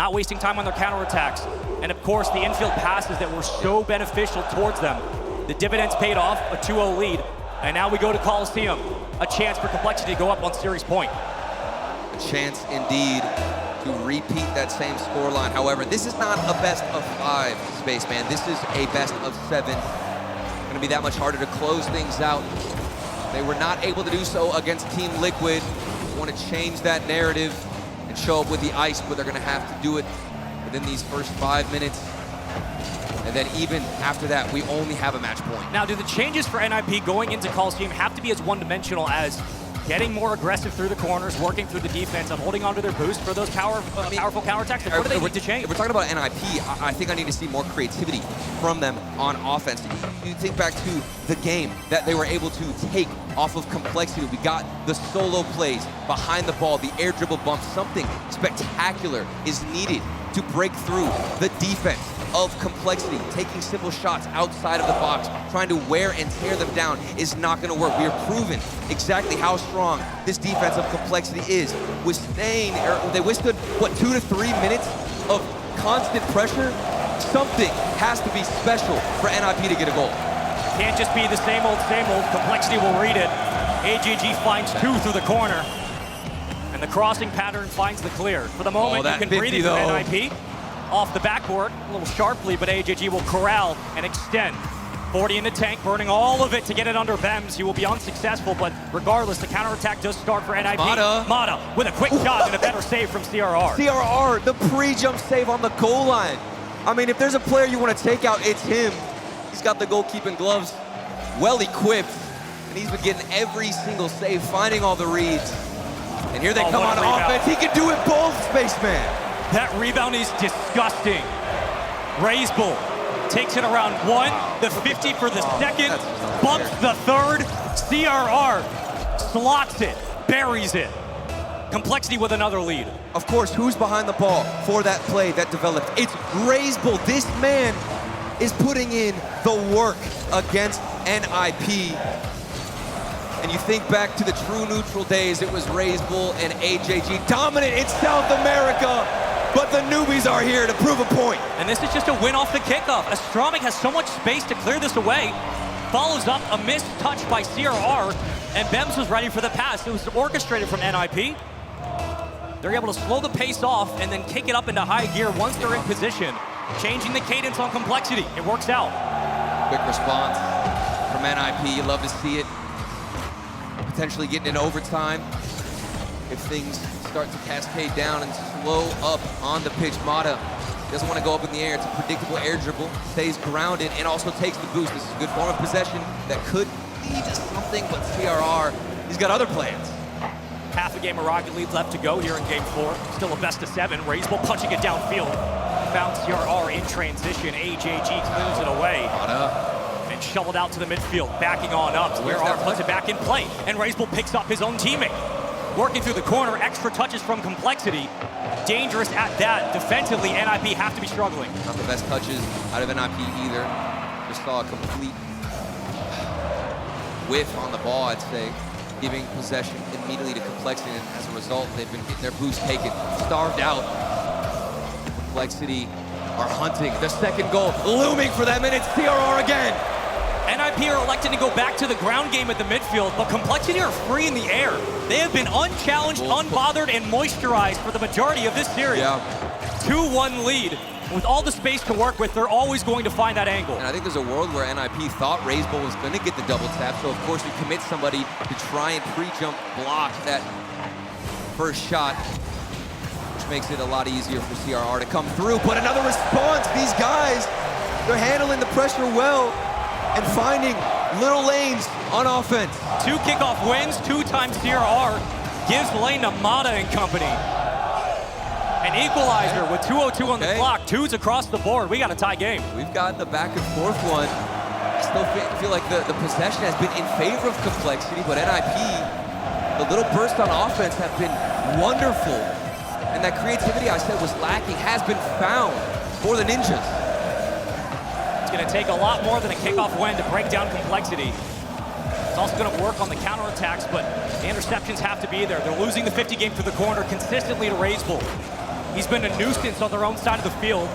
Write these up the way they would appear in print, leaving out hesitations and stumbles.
not wasting time on their counterattacks. And of course, the infield passes that were so beneficial towards them. The dividends paid off, a 2-0 lead. And now we go to Coliseum, a chance for Complexity to go up on series point. A chance indeed to repeat that same scoreline. However, this is not a best of 5, Spaceman. This is a best of 7. It's gonna be that much harder to close things out. They were not able to do so against Team Liquid. They want to change that narrative and show up with the ice, but they're gonna have to do it within these first 5 minutes. And then even after that, we only have a match point. Now, do the changes for NIP going into Coliseum have to be as one-dimensional as getting more aggressive through the corners, working through the defense, and holding onto their boost for those powerful counterattacks? Like, what do they need to change? If we're talking about NIP, I think I need to see more creativity from them on offense. You think back to the game that they were able to take off of Complexity. We got the solo plays behind the ball, the air dribble bumps. Something spectacular is needed to break through the defense of Complexity. Taking simple shots outside of the box, trying to wear and tear them down is not gonna work. We are proven exactly how strong this defense of Complexity is. They withstood, what, 2 to 3 minutes of constant pressure? Something has to be special for NIP to get a goal. Can't just be the same old, same old. Complexity will read it. AJG finds 2 through the corner. And the crossing pattern finds the clear. For the moment, you can breathe it with NIP. Off the backboard, a little sharply, but AJG will corral and extend. 40 in the tank, burning all of it to get it under Bems. He will be unsuccessful, but regardless, the counterattack does start for NIP. Mata with a quick shot and a better save from CRR. CRR, the pre-jump save on the goal line. I mean, if there's a player you want to take out, it's him. He's got the goalkeeping gloves well equipped, and he's been getting every single save, finding all the reads. And here they come on offense. He can do it both, Spaceman. That rebound is disgusting. Raisbull takes it around 1, the 50 for the second, bumps the third. CRR slots it, buries it. Complexity with another lead. Of course, who's behind the ball for that play that developed? It's Raisbull. This man is putting in the work against NIP. And you think back to the true neutral days, it was Raisbull and AJG dominant in South America, but the newbies are here to prove a point. And this is just a win off the kickoff. Astromic has so much space to clear this away. Follows up a missed touch by CRR, and Bems was ready for the pass. It was orchestrated from NIP. They're able to slow the pace off and then kick it up into high gear once they're in position, changing the cadence on Complexity. It works out. Quick response from NIP. You love to see it. Potentially getting in overtime if things start to cascade down and slow up on the pitch. Mata doesn't want to go up in the air. It's a predictable air dribble, stays grounded, and also takes the boost. This is a good form of possession that could lead to something, but CRR, he's got other plans. Half a game of Rocket League left to go here in game 4. Still a best of 7. Raisbull punching it downfield. Found CRR in transition. AJG clears it away. Mata. And shoveled out to the midfield, backing on up. CRR puts it back in play, and Raisbull picks up his own teammate. Working through the corner, extra touches from Complexity. Dangerous at that. Defensively, NIP have to be struggling. Not the best touches out of NIP either. Just saw a complete whiff on the ball, I'd say, giving possession immediately to Complexity, and as a result, they've been getting their boost taken, starved out. Complexity are hunting the second goal, looming for them, and it's CRR again. NIP are electing to go back to the ground game at the midfield, but Complexity are free in the air. They have been unchallenged, unbothered, and moisturized for the majority of this series. Yeah. 2-1 lead. With all the space to work with, they're always going to find that angle. And I think there's a world where NIP thought Raisbull was going to get the double tap, so of course you commit somebody to try and pre-jump block that first shot, which makes it a lot easier for CRR to come through. But another response, these guys, they're handling the pressure well and finding little lanes on offense. 2 kickoff wins, 2-time CRR gives the lane to Mata and company. An equalizer with 2:02 on the clock. 2s across the board. We got a tie game. We've got the back and forth one. I still feel like the possession has been in favor of Complexity, but NIP, the little bursts on offense have been wonderful. And that creativity I said was lacking has been found for the Ninjas. It's going to take a lot more than a kickoff win to break down Complexity. It's also going to work on the counterattacks, but the interceptions have to be there. They're losing the 50 game through the corner consistently to Raisbull. He's been a nuisance on their own side of the field.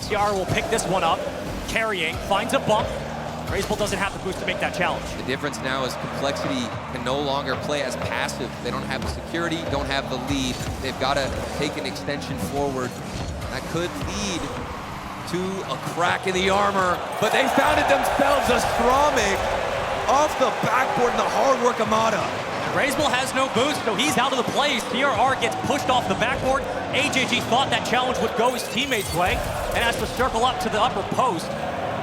CR will pick this one up, carrying, finds a bump. RLCS doesn't have the boost to make that challenge. The difference now is Complexity can no longer play as passive. They don't have the security, don't have the lead. They've got to take an extension forward. That could lead to a crack in the armor, but they found it themselves. A Stromik off the backboard and the hard work of Mata. RLCS has no boost, so he's out of the play. CRR gets pushed off the backboard. AJG thought that challenge would go his teammates' way and has to circle up to the upper post.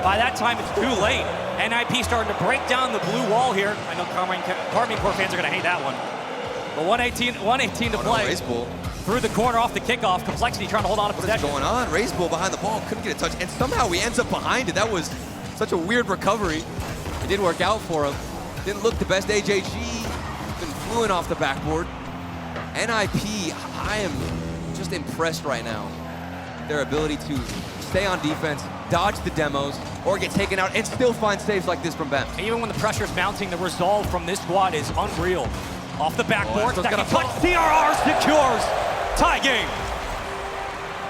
By that time, it's too late. NIP starting to break down the blue wall here. I know Carmine Corps fans are going to hate that one. But 118 to play. RLCS Through the corner off the kickoff. Complexity trying to hold on to possession. What's going on? RLCS behind the ball, couldn't get a touch, and somehow he ends up behind it. That was such a weird recovery. It didn't work out for him. Didn't look the best. AJG been fluent off the backboard. NIP, I am just impressed right now. Their ability to stay on defense, dodge the demos, or get taken out and still find saves like this from BEMS. Even when the pressure's mounting, the resolve from this squad is unreal. Off the backboard, that can touch. CRR secures tie game.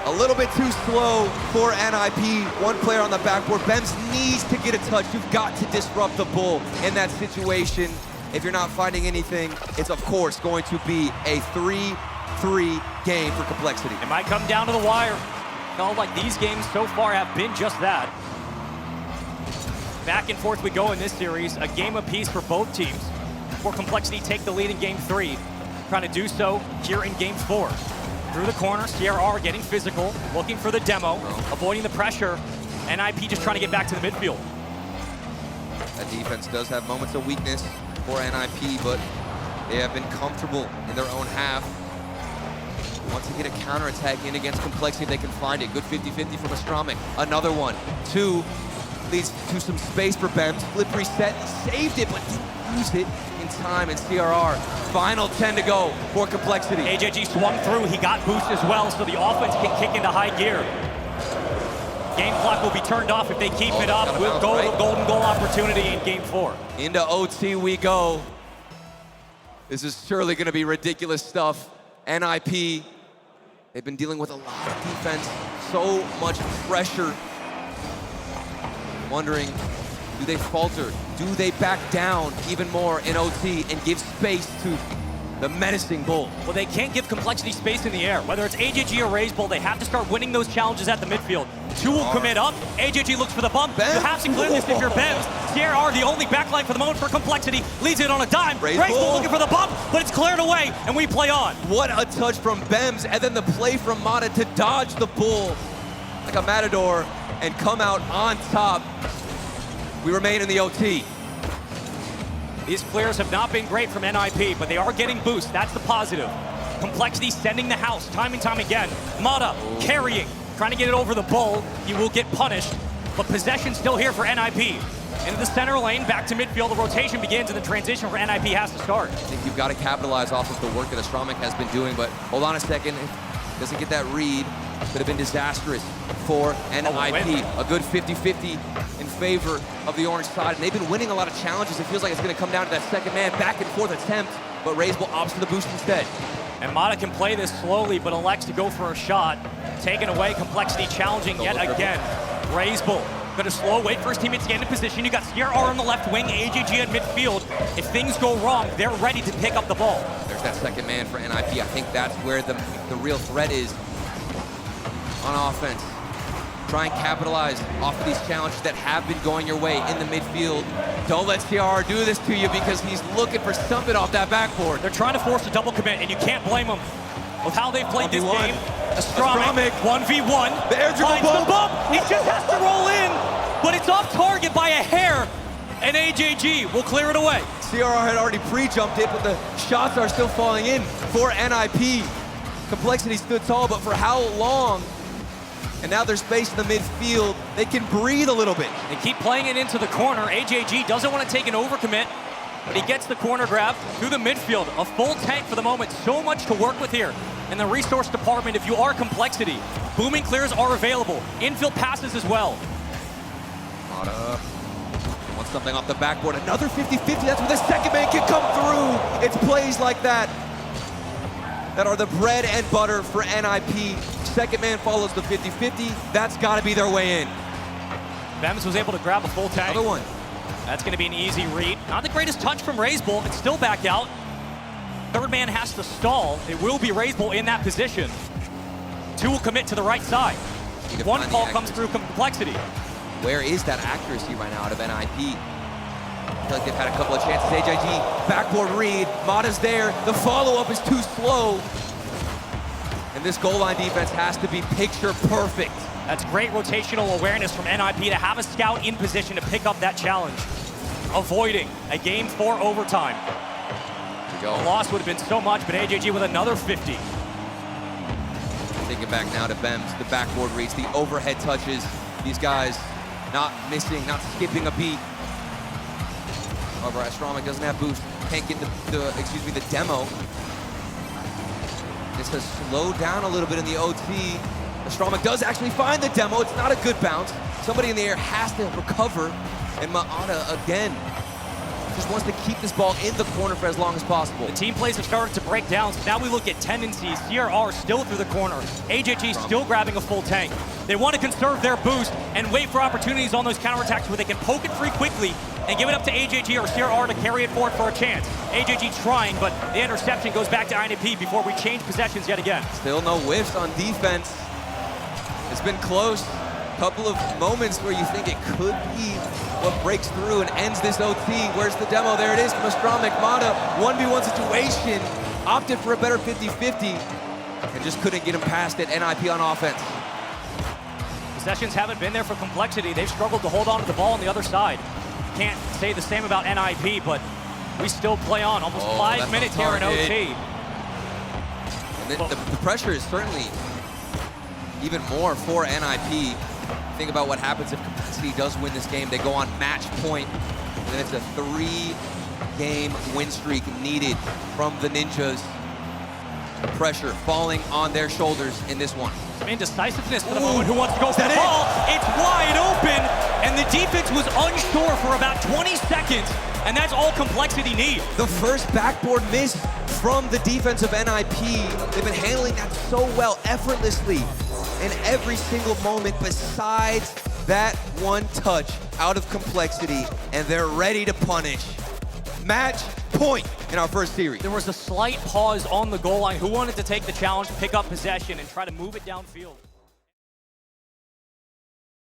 A little bit too slow for NIP. One player on the backboard. BEMS needs to get a touch. You've got to disrupt the bull in that situation. If you're not finding anything, it's of course going to be a 3-3 game for Complexity. It might come down to the wire. Felt like these games so far have been just that. Back and forth we go in this series, a game apiece for both teams. For Complexity take the lead in game 3, trying to do so here in game 4. Through the corner, CRR getting physical, looking for the demo, avoiding the pressure. NIP just trying to get back to the midfield. That defense does have moments of weakness for NIP, but they have been comfortable in their own half. Once they get a counterattack in against Complexity, they can find it. Good 50-50 from Stromik. Another one. 2 leads to some space for BEMS. Flip reset, saved it, but didn't use it in time. And CRR, final 10 to go for Complexity. AJG swung through, he got boost as well, so the offense can kick into high gear. Game clock will be turned off if they keep it up. We'll go to the golden goal opportunity in game 4. Into OT we go. This is surely gonna be ridiculous stuff. NIP, they've been dealing with a lot of defense, so much pressure. Wondering, do they falter? Do they back down even more in OT and give space to the menacing bull? Well, they can't give Complexity space in the air. Whether it's AJG or RLCS Bull, they have to start winning those challenges at the midfield. 2 will commit up. AJG looks for the bump. BEMS. You have to clear this if you're BEMS. CRR, the only backline for the moment for Complexity, leads it on a dime. RLCS Bull looking for the bump, but it's cleared away, and we play on. What a touch from BEMS, and then the play from Mata to dodge the bull like a matador and come out on top. We remain in the OT. These clears have not been great from NIP, but they are getting boost. That's the positive. Complexity sending the house time and time again. Mata carrying, trying to get it over the bull. He will get punished, but possession still here for NIP. Into the center lane, back to midfield. The rotation begins, and the transition for NIP has to start. I think you've got to capitalize off of the work that Stromik has been doing, but hold on a second. Doesn't get that read. Could have been disastrous for NIP. A good 50-50 in favor of the orange side. And they've been winning a lot of challenges. It feels like it's going to come down to that second man, back and forth attempt, but RLCS Bull opts for the boost instead. And Mata can play this slowly, but elects to go for a shot. Taken away, Complexity challenging yet again. RLCS Bull gonna slow, wait for his teammates to get into position. You got CRR on the left wing, AJG at midfield. If things go wrong, they're ready to pick up the ball. There's that second man for NIP. I think that's where the real threat is on offense. Try and capitalize off of these challenges that have been going your way in the midfield. Don't let CRR do this to you because he's looking for something off that backboard. They're trying to force a double commit, and you can't blame them with how they've played this game. Stromik 1v1. The air dribble finds the bump. He just has to roll in, but it's off target by a hair, and AJG will clear it away. CRR had already pre-jumped it, but the shots are still falling in for NIP. Complexity stood tall, but for how long? And now there's space in the midfield. They can breathe a little bit. They keep playing it into the corner. AJG doesn't want to take an overcommit, but he gets the corner grab through the midfield. A full tank for the moment. So much to work with here in the resource department if you are Complexity. Booming clears are available. Infield passes as well. Mata wants something off the backboard. Another 50-50. That's where the second man can come through. It's plays like that. that are the bread and butter for NIP. Second man follows the 50-50. That's got to be their way in. Bems was able to grab a full tank. Another one. That's going to be an easy read. Not the greatest touch from Razebull. It's still back out. Third man has to stall. It will be Razebull in that position. Two will commit to the right side. One call comes through Complexity. Where is that accuracy right now out of NIP? I feel like they've had a couple of chances. HIG, backboard read. Mata's there. The follow-up is too slow. And this goal line defense has to be picture perfect. That's great rotational awareness from NIP to have a scout in position to pick up that challenge. Avoiding a Game 4 overtime. The loss would have been so much, but AJG with another 50. Take it back now to Bems. The backboard reads, the overhead touches. These guys not missing, not skipping a beat. However, Astronomic doesn't have boost. Can't get the demo. This has slowed down a little bit in the OT. Astronomic does actually find the demo. It's not a good bounce. Somebody in the air has to recover. And Maata again just wants to keep this ball in the corner for as long as possible. The team plays have started to break down, so now we look at tendencies. CRR still through the corner. AJG still grabbing a full tank. They want to conserve their boost and wait for opportunities on those counterattacks where they can poke it free quickly and give it up to AJG or CRR to carry it forward for a chance. AJG trying, but the interception goes back to INP before we change possessions yet again. Still no whiffs on defense. It's been close. Couple of moments where you think it could be what breaks through and ends this OT. Where's the demo? There it is from Astronomic. Mata, 1v1 situation, opted for a better 50-50 and just couldn't get him past it. NIP on offense. Possessions haven't been there for Complexity. They've struggled to hold on to the ball on the other side. Can't say the same about NIP, but we still play on. Almost 5 minutes here in OT. And the pressure is certainly even more for NIP. Think about what happens if Complexity does win this game. They go on match point, and then it's a 3-game win streak needed from the Ninjas. The pressure falling on their shoulders in this one. Some indecisiveness for the moment. Who wants to go for the ball? It's wide open, and the defense was unsure for about 20 seconds, and that's all Complexity need. The first backboard miss from the defense of NIP. They've been handling that so well, effortlessly, in every single moment besides that one touch out of Complexity, and they're ready to punish. Match point in our first series. There was a slight pause on the goal line. Who wanted to take the challenge, pick up possession, and try to move it downfield?